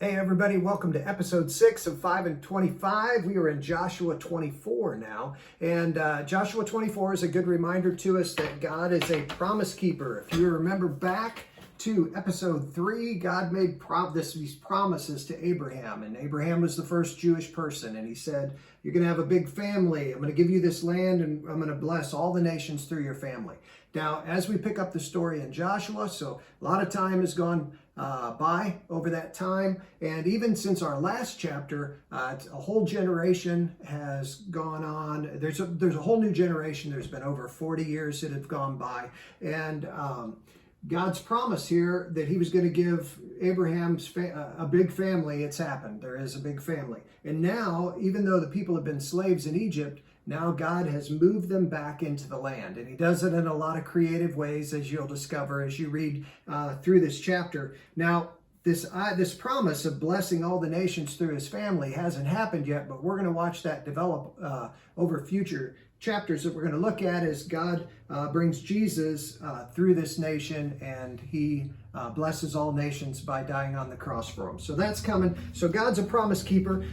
Hey everybody, welcome to episode 6 of 5 and 25. We are in Joshua 24 now, and Joshua 24 is a good reminder to us that God is a promise keeper. If you remember back to episode 3, God made these promises to Abraham, and Abraham was the first Jewish person, and he said, you're going to have a big family, I'm going to give you this land, and I'm going to bless all the nations through your family. Now, as we pick up the story in Joshua, so a lot of time has gone by over that time, and even since our last chapter, a whole generation has gone on. There's a whole new generation. There's been over 40 years that have gone by, and God's promise here that he was going to give Abraham's a big family, it's happened. There is a big family. And now, even though the people have been slaves in Egypt, now God has moved them back into the land. And he does it in a lot of creative ways, as you'll discover as you read through this chapter. Now, this promise of blessing all the nations through his family hasn't happened yet, but we're going to watch that develop over future chapters that we're going to look at as God brings Jesus through this nation, and he blesses all nations by dying on the cross for them. So that's coming. So God's a promise keeper.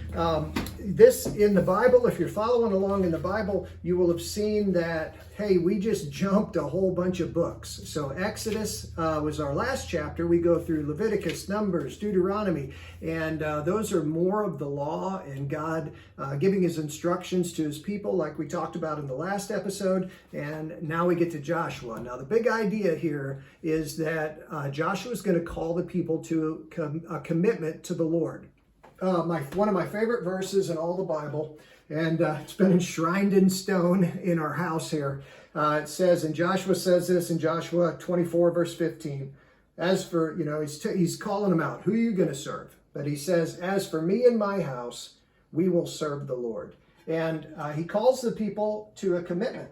This in the Bible, if you're following along in the Bible, you will have seen that, hey, we just jumped a whole bunch of books. So Exodus was our last chapter. We go through Leviticus, Numbers, Deuteronomy, and those are more of the law and God giving his instructions to his people, like we talked about in the last episode. And now we get to Joshua. Now, the big idea here is that Joshua is going to call the people to a commitment to the Lord. One of my favorite verses in all the Bible, and it's been enshrined in stone in our house here. It says, and Joshua says this in Joshua 24, verse 15. As for, he's calling them out. Who are you going to serve? But he says, as for me and my house, we will serve the Lord. And he calls the people to a commitment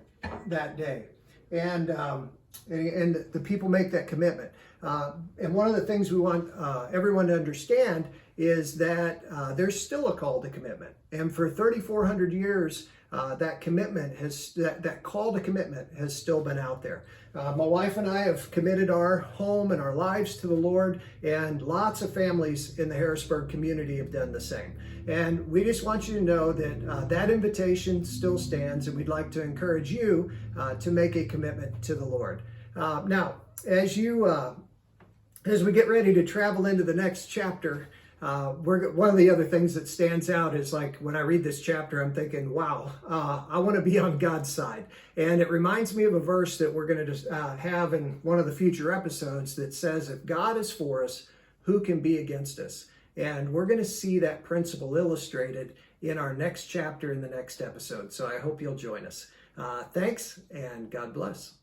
that day. And the people make that commitment. And one of the things we want everyone to understand is that there's still a call to commitment. And for 3,400 years, that call to commitment has still been out there. My wife and I have committed our home and our lives to the Lord, and lots of families in the Harrisburg community have done the same. And we just want you to know that that invitation still stands, and we'd like to encourage you to make a commitment to the Lord. Now, as we get ready to travel into the next chapter, one of the other things that stands out is, like, when I read this chapter, I'm thinking, wow, I want to be on God's side. And it reminds me of a verse that we're going to have in one of the future episodes that says, if God is for us, who can be against us? And we're going to see that principle illustrated in our next chapter in the next episode. So I hope you'll join us. Thanks, and God bless.